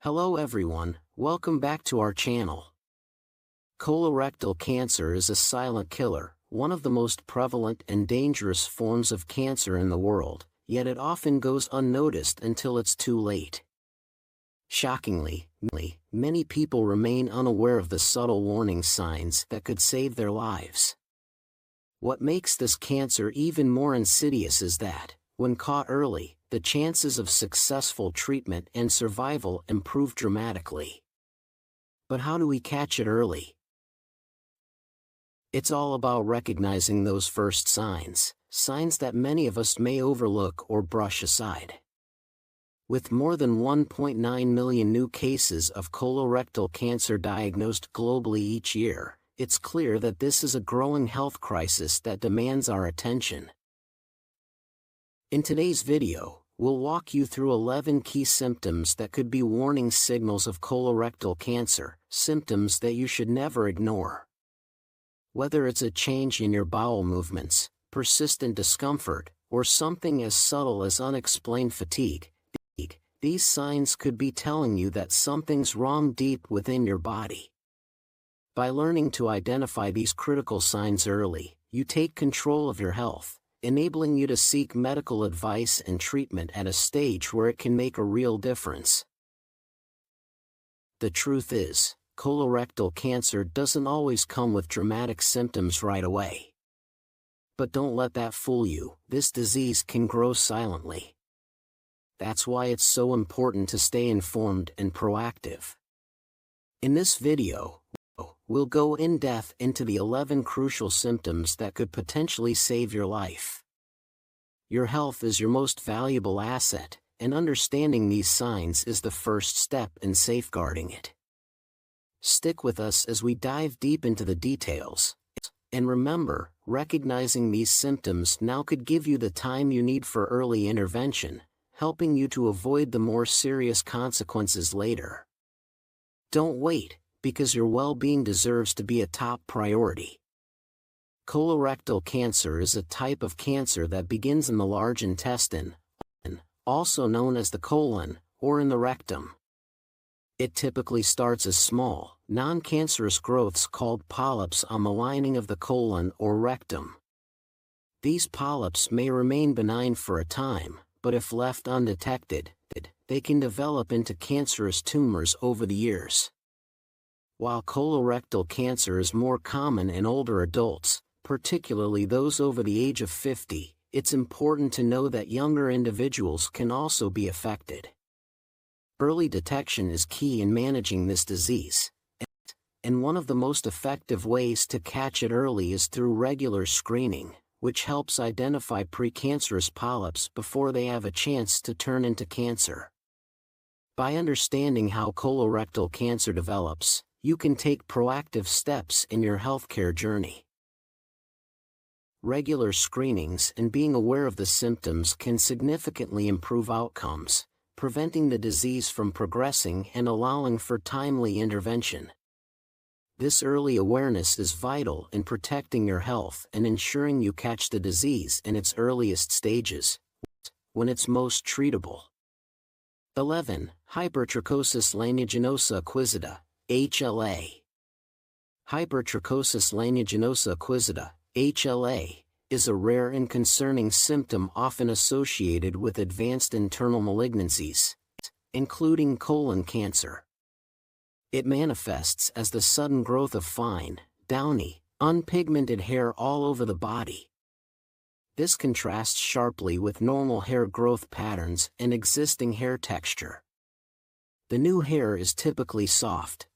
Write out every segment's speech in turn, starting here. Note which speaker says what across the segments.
Speaker 1: Hello everyone, welcome back to our channel. Colorectal cancer is a silent killer, one of the most prevalent and dangerous forms of cancer in the world, yet it often goes unnoticed until it's too late. Shockingly, many people remain unaware of the subtle warning signs that could save their lives. What makes this cancer even more insidious is that, when caught early, the chances of successful treatment and survival improve dramatically. But how do we catch it early? It's all about recognizing those first signs that many of us may overlook or brush aside. With more than 1.9 million new cases of colorectal cancer diagnosed globally each year, it's clear that this is a growing health crisis that demands our attention. In today's video, we'll walk you through 11 key symptoms that could be warning signals of colorectal cancer, symptoms that you should never ignore. Whether it's a change in your bowel movements, persistent discomfort, or something as subtle as unexplained fatigue, these signs could be telling you that something's wrong deep within your body. By learning to identify these critical signs early, you take control of your health, enabling you to seek medical advice and treatment at a stage where it can make a real difference. The truth is, colorectal cancer doesn't always come with dramatic symptoms right away. But don't let that fool you, this disease can grow silently. That's why it's so important to stay informed and proactive. In this video, we'll go in depth into the 11 crucial symptoms that could potentially save your life. Your health is your most valuable asset, and understanding these signs is the first step in safeguarding it. Stick with us as we dive deep into the details. And remember, recognizing these symptoms now could give you the time you need for early intervention, helping you to avoid the more serious consequences later. Don't wait, because your well-being deserves to be a top priority. Colorectal cancer is a type of cancer that begins in the large intestine, also known as the colon, or in the rectum. It typically starts as small, non-cancerous growths called polyps on the lining of the colon or rectum. These polyps may remain benign for a time, but if left undetected, they can develop into cancerous tumors over the years. While colorectal cancer is more common in older adults, particularly those over the age of 50, it's important to know that younger individuals can also be affected. Early detection is key in managing this disease, and one of the most effective ways to catch it early is through regular screening, which helps identify precancerous polyps before they have a chance to turn into cancer. By understanding how colorectal cancer develops, you can take proactive steps in your healthcare journey. Regular screenings and being aware of the symptoms can significantly improve outcomes, preventing the disease from progressing and allowing for timely intervention. This early awareness is vital in protecting your health and ensuring you catch the disease in its earliest stages, when it's most treatable. 11. Hypertrichosis lanuginosa acquisita, HLA. Hypertrichosis lanuginosa acquisita, HLA, is a rare and concerning symptom often associated with advanced internal malignancies, including colon cancer. It manifests as the sudden growth of fine, downy, unpigmented hair all over the body. This contrasts sharply with normal hair growth patterns and existing hair texture. The new hair is typically soft,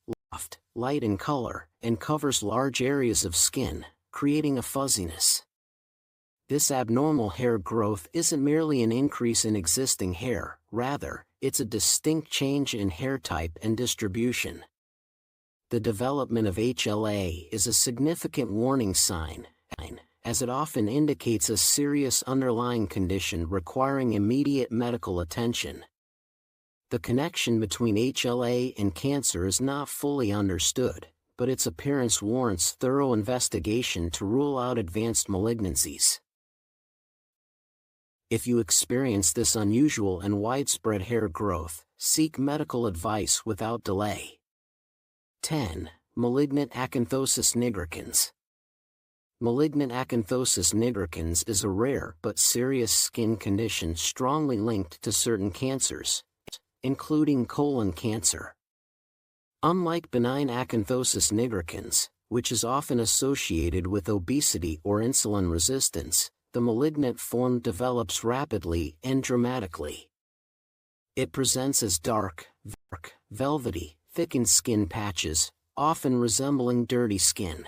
Speaker 1: light in color, and covers large areas of skin, creating a fuzziness. This abnormal hair growth isn't merely an increase in existing hair, rather, it's a distinct change in hair type and distribution. The development of HLA is a significant warning sign, as it often indicates a serious underlying condition requiring immediate medical attention. The connection between HLA and cancer is not fully understood, but its appearance warrants thorough investigation to rule out advanced malignancies. If you experience this unusual and widespread hair growth, Seek medical advice without delay. 10. Malignant acanthosis nigricans. Malignant acanthosis nigricans is a rare but serious skin condition strongly linked to certain cancers, including colon cancer. Unlike benign acanthosis nigricans, which is often associated with obesity or insulin resistance, the malignant form develops rapidly and dramatically. It presents as dark, velvety, thickened skin patches, often resembling dirty skin.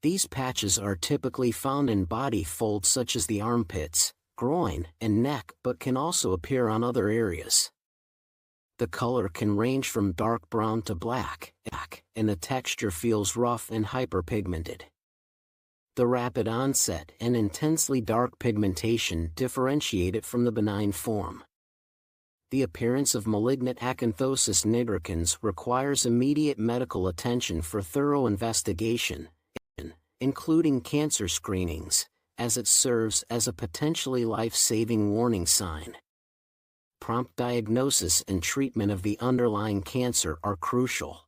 Speaker 1: These patches are typically found in body folds such as the armpits, groin, and neck, but can also appear on other areas. The color can range from dark brown to black, and the texture feels rough and hyperpigmented. The rapid onset and intensely dark pigmentation differentiate it from the benign form. The appearance of malignant acanthosis nigricans requires immediate medical attention for thorough investigation, including cancer screenings, as it serves as a potentially life-saving warning sign. Prompt diagnosis and treatment of the underlying cancer are crucial.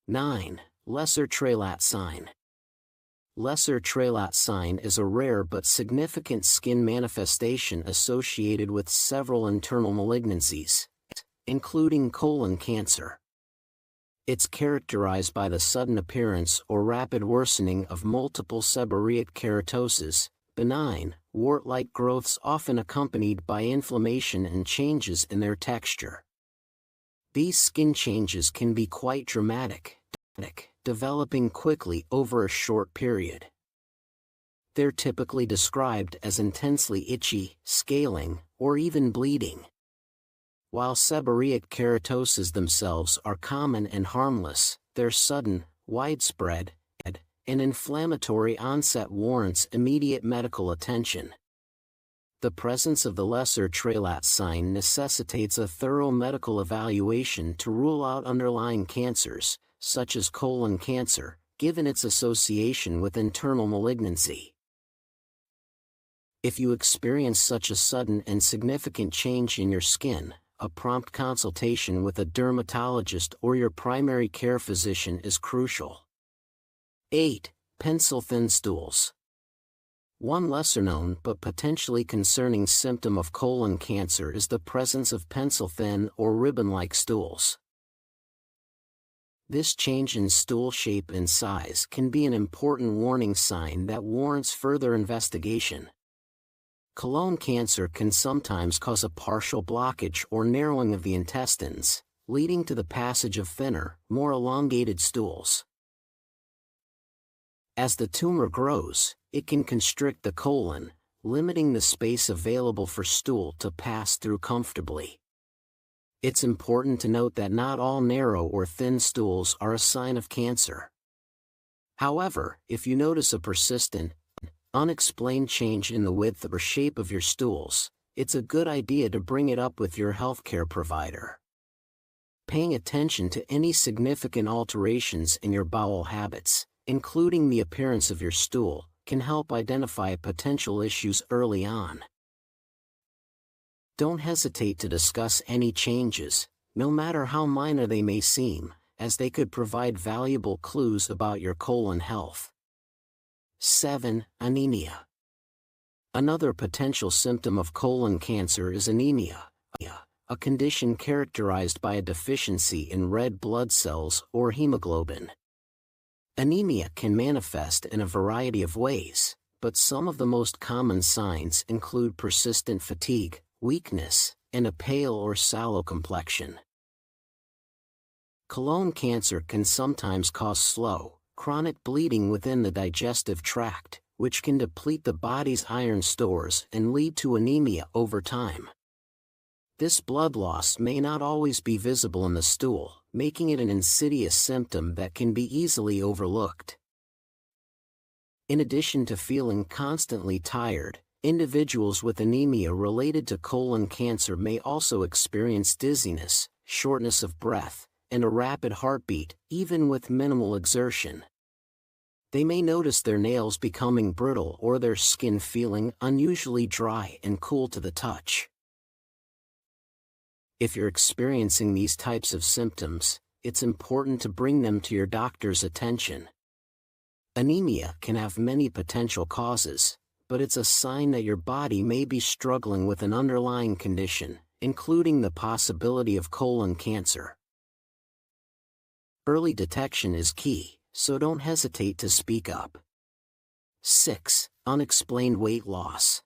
Speaker 1: 9. Lesser Trailat sign. Lesser Trailat sign is a rare but significant skin manifestation associated with several internal malignancies, including colon cancer. It's characterized by the sudden appearance or rapid worsening of multiple seborrheic keratoses, benign, wart-like growths often accompanied by inflammation and changes in their texture. These skin changes can be quite dramatic, developing quickly over a short period. They're typically described as intensely itchy, scaling, or even bleeding. While seborrheic keratoses themselves are common and harmless, their sudden, widespread, and inflammatory onset warrants immediate medical attention. The presence of the lesser Trailat sign necessitates a thorough medical evaluation to rule out underlying cancers, such as colon cancer, given its association with internal malignancy. If you experience such a sudden and significant change in your skin, a prompt consultation with a dermatologist or your primary care physician is crucial. 8. Pencil-thin stools. One lesser-known but potentially concerning symptom of colon cancer is the presence of pencil-thin or ribbon-like stools. This change in stool shape and size can be an important warning sign that warrants further investigation. Colon cancer can sometimes cause a partial blockage or narrowing of the intestines, leading to the passage of thinner, more elongated stools. As the tumor grows, it can constrict the colon, limiting the space available for stool to pass through comfortably. It's important to note that not all narrow or thin stools are a sign of cancer. However, if you notice a persistent, unexplained change in the width or shape of your stools, it's a good idea to bring it up with your healthcare provider. Paying attention to any significant alterations in your bowel habits, including the appearance of your stool, can help identify potential issues early on. Don't hesitate to discuss any changes, no matter how minor they may seem, as they could provide valuable clues about your colon health. 7. Anemia. Another potential symptom of colon cancer is anemia, a condition characterized by a deficiency in red blood cells or hemoglobin. Anemia can manifest in a variety of ways, but some of the most common signs include persistent fatigue, weakness, and a pale or sallow complexion. Colon cancer can sometimes cause slow, chronic bleeding within the digestive tract, which can deplete the body's iron stores and lead to anemia over time. This blood loss may not always be visible in the stool, making it an insidious symptom that can be easily overlooked. In addition to feeling constantly tired, individuals with anemia related to colon cancer may also experience dizziness, shortness of breath, and a rapid heartbeat, even with minimal exertion. They may notice their nails becoming brittle or their skin feeling unusually dry and cool to the touch. If you're experiencing these types of symptoms, it's important to bring them to your doctor's attention. Anemia can have many potential causes, but it's a sign that your body may be struggling with an underlying condition, including the possibility of colon cancer. Early detection is key, so don't hesitate to speak up. 6. Unexplained weight loss.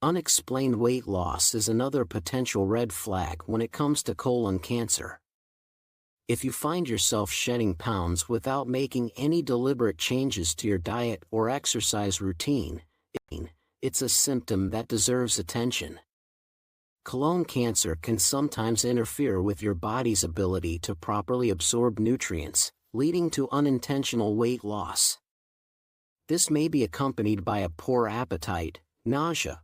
Speaker 1: Unexplained weight loss is another potential red flag when it comes to colon cancer. If you find yourself shedding pounds without making any deliberate changes to your diet or exercise routine, it's a symptom that deserves attention. Colon cancer can sometimes interfere with your body's ability to properly absorb nutrients, leading to unintentional weight loss. This may be accompanied by a poor appetite, nausea,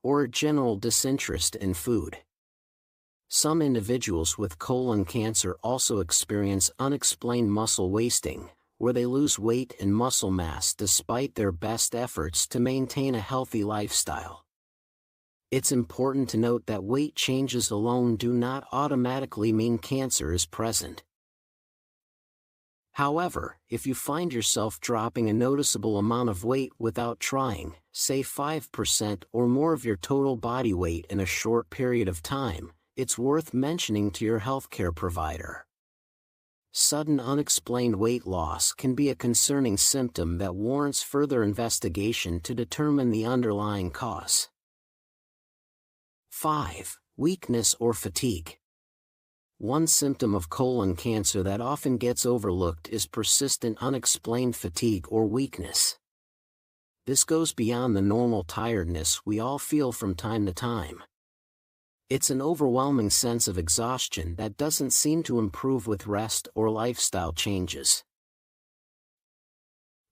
Speaker 1: or a general disinterest in food. Some individuals with colon cancer also experience unexplained muscle wasting, where they lose weight and muscle mass despite their best efforts to maintain a healthy lifestyle. It's important to note that weight changes alone do not automatically mean cancer is present. However, if you find yourself dropping a noticeable amount of weight without trying, say 5% or more of your total body weight in a short period of time, it's worth mentioning to your healthcare provider. Sudden unexplained weight loss can be a concerning symptom that warrants further investigation to determine the underlying cause. 5. Weakness or fatigue. One symptom of colon cancer that often gets overlooked is persistent unexplained fatigue or weakness. This goes beyond the normal tiredness we all feel from time to time. It's an overwhelming sense of exhaustion that doesn't seem to improve with rest or lifestyle changes.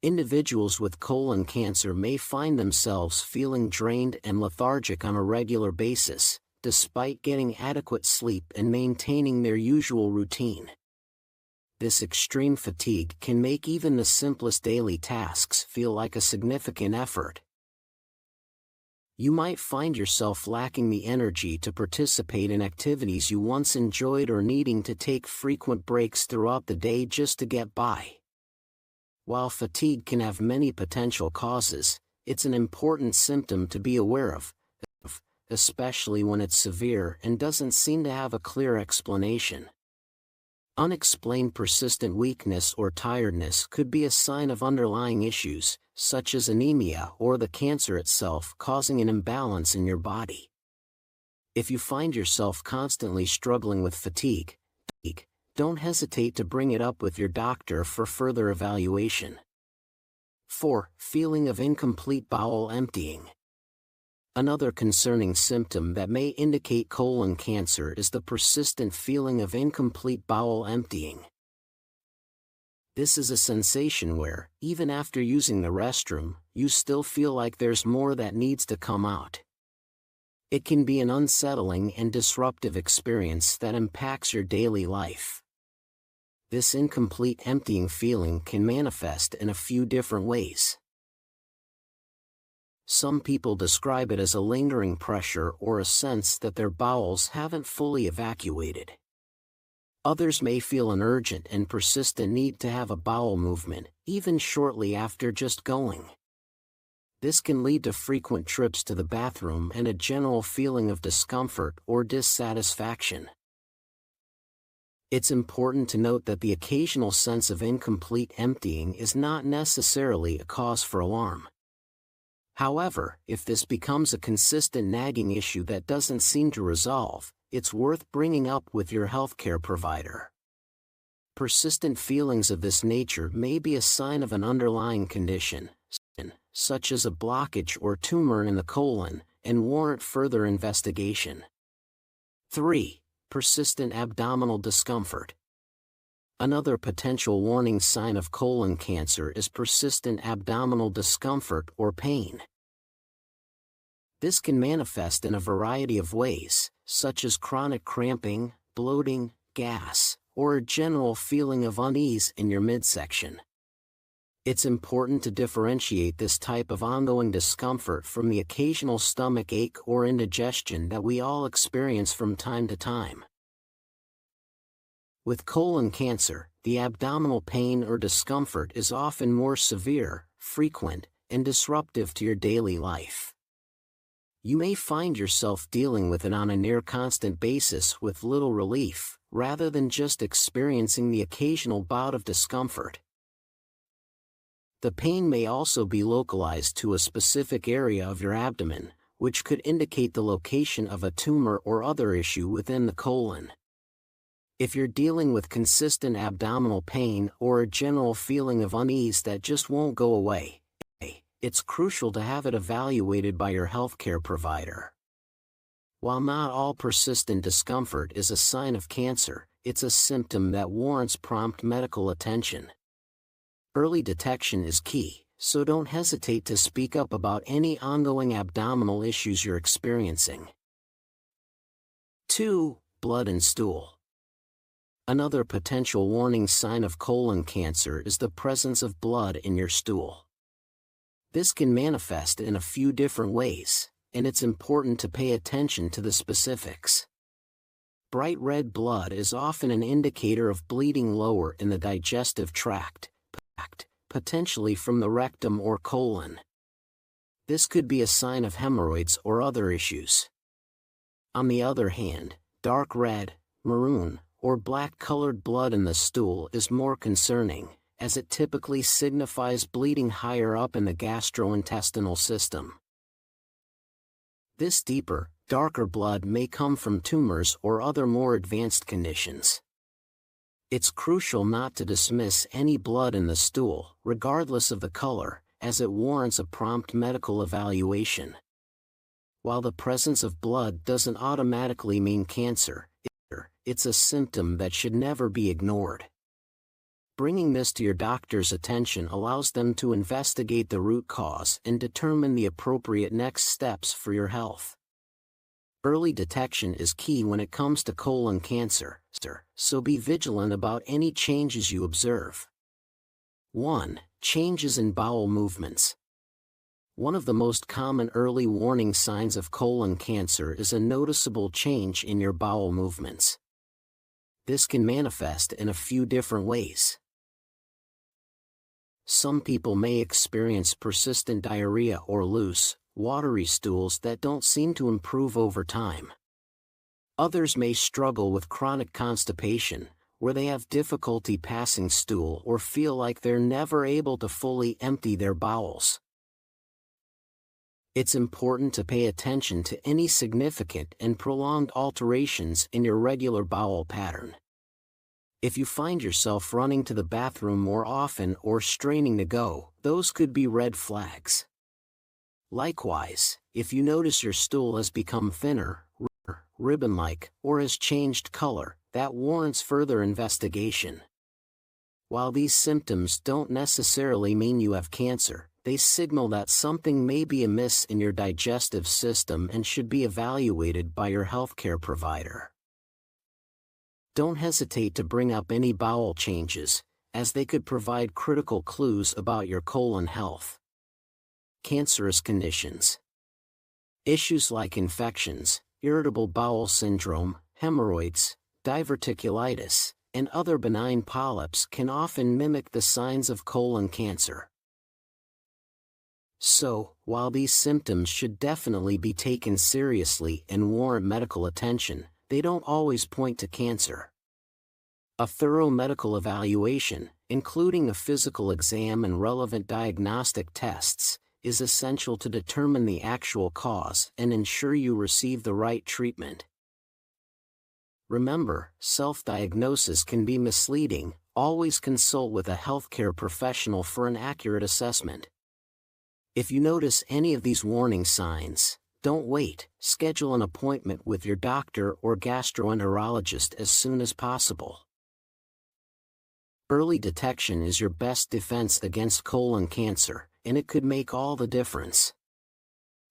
Speaker 1: Individuals with colon cancer may find themselves feeling drained and lethargic on a regular basis, despite getting adequate sleep and maintaining their usual routine. This extreme fatigue can make even the simplest daily tasks feel like a significant effort. You might find yourself lacking the energy to participate in activities you once enjoyed or needing to take frequent breaks throughout the day just to get by. While fatigue can have many potential causes, it's an important symptom to be aware of, especially when it's severe and doesn't seem to have a clear explanation. Unexplained persistent weakness or tiredness could be a sign of underlying issues, such as anemia or the cancer itself causing an imbalance in your body. If you find yourself constantly struggling with fatigue, don't hesitate to bring it up with your doctor for further evaluation. 4. Feeling of incomplete bowel emptying. Another concerning symptom that may indicate colon cancer is the persistent feeling of incomplete bowel emptying. This is a sensation where, even after using the restroom, you still feel like there's more that needs to come out. It can be an unsettling and disruptive experience that impacts your daily life. This incomplete emptying feeling can manifest in a few different ways. Some people describe it as a lingering pressure or a sense that their bowels haven't fully evacuated. Others may feel an urgent and persistent need to have a bowel movement, even shortly after just going. This can lead to frequent trips to the bathroom and a general feeling of discomfort or dissatisfaction. It's important to note that the occasional sense of incomplete emptying is not necessarily a cause for alarm. However, if this becomes a consistent nagging issue that doesn't seem to resolve, it's worth bringing up with your healthcare provider. Persistent feelings of this nature may be a sign of an underlying condition, such as a blockage or tumor in the colon, and warrant further investigation. 3. Persistent abdominal discomfort. Another potential warning sign of colon cancer is persistent abdominal discomfort or pain. This can manifest in a variety of ways, such as chronic cramping, bloating, gas, or a general feeling of unease in your midsection. It's important to differentiate this type of ongoing discomfort from the occasional stomach ache or indigestion that we all experience from time to time. With colon cancer, the abdominal pain or discomfort is often more severe, frequent, and disruptive to your daily life. You may find yourself dealing with it on a near-constant basis with little relief, rather than just experiencing the occasional bout of discomfort. The pain may also be localized to a specific area of your abdomen, which could indicate the location of a tumor or other issue within the colon. If you're dealing with consistent abdominal pain or a general feeling of unease that just won't go away, it's crucial to have it evaluated by your healthcare provider. While not all persistent discomfort is a sign of cancer, it's a symptom that warrants prompt medical attention. Early detection is key, so don't hesitate to speak up about any ongoing abdominal issues you're experiencing. 2. Blood and stool. Another potential warning sign of colon cancer is the presence of blood in your stool. This can manifest in a few different ways, and it's important to pay attention to the specifics. Bright red blood is often an indicator of bleeding lower in the digestive tract, potentially from the rectum or colon. This could be a sign of hemorrhoids or other issues. On the other hand, dark red, maroon, or black-colored blood in the stool is more concerning, as it typically signifies bleeding higher up in the gastrointestinal system. This deeper, darker blood may come from tumors or other more advanced conditions. It's crucial not to dismiss any blood in the stool, regardless of the color, as it warrants a prompt medical evaluation. While the presence of blood doesn't automatically mean cancer, it's a symptom that should never be ignored. Bringing this to your doctor's attention allows them to investigate the root cause and determine the appropriate next steps for your health. Early detection is key when it comes to colon cancer, so be vigilant about any changes you observe. 1. Changes in bowel movements. One of the most common early warning signs of colon cancer is a noticeable change in your bowel movements. This can manifest in a few different ways. Some people may experience persistent diarrhea or loose, watery stools that don't seem to improve over time. Others may struggle with chronic constipation, where they have difficulty passing stool or feel like they're never able to fully empty their bowels. It's important to pay attention to any significant and prolonged alterations in your regular bowel pattern. If you find yourself running to the bathroom more often or straining to go, those could be red flags. Likewise, if you notice your stool has become thinner, ribbon-like, or has changed color, that warrants further investigation. While these symptoms don't necessarily mean you have cancer, they signal that something may be amiss in your digestive system and should be evaluated by your healthcare provider. Don't hesitate to bring up any bowel changes, as they could provide critical clues about your colon health. Cancerous conditions. Issues like infections, irritable bowel syndrome, hemorrhoids, diverticulitis, and other benign polyps can often mimic the signs of colon cancer. So, while these symptoms should definitely be taken seriously and warrant medical attention, they don't always point to cancer. A thorough medical evaluation, including a physical exam and relevant diagnostic tests, is essential to determine the actual cause and ensure you receive the right treatment. Remember, self-diagnosis can be misleading. Always consult with a healthcare professional for an accurate assessment. If you notice any of these warning signs, don't wait. Schedule an appointment with your doctor or gastroenterologist as soon as possible. Early detection is your best defense against colon cancer, and it could make all the difference.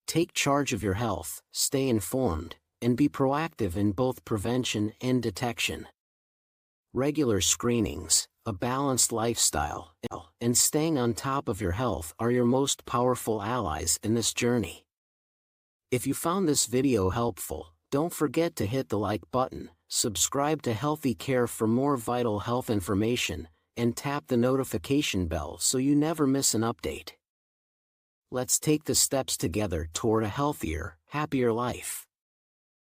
Speaker 1: Take charge of your health, stay informed, and be proactive in both prevention and detection. Regular screenings, a balanced lifestyle, and staying on top of your health are your most powerful allies in this journey. If you found this video helpful, don't forget to hit the like button, subscribe to Healthy Care for more vital health information, and tap the notification bell so you never miss an update. Let's take the steps together toward a healthier, happier life.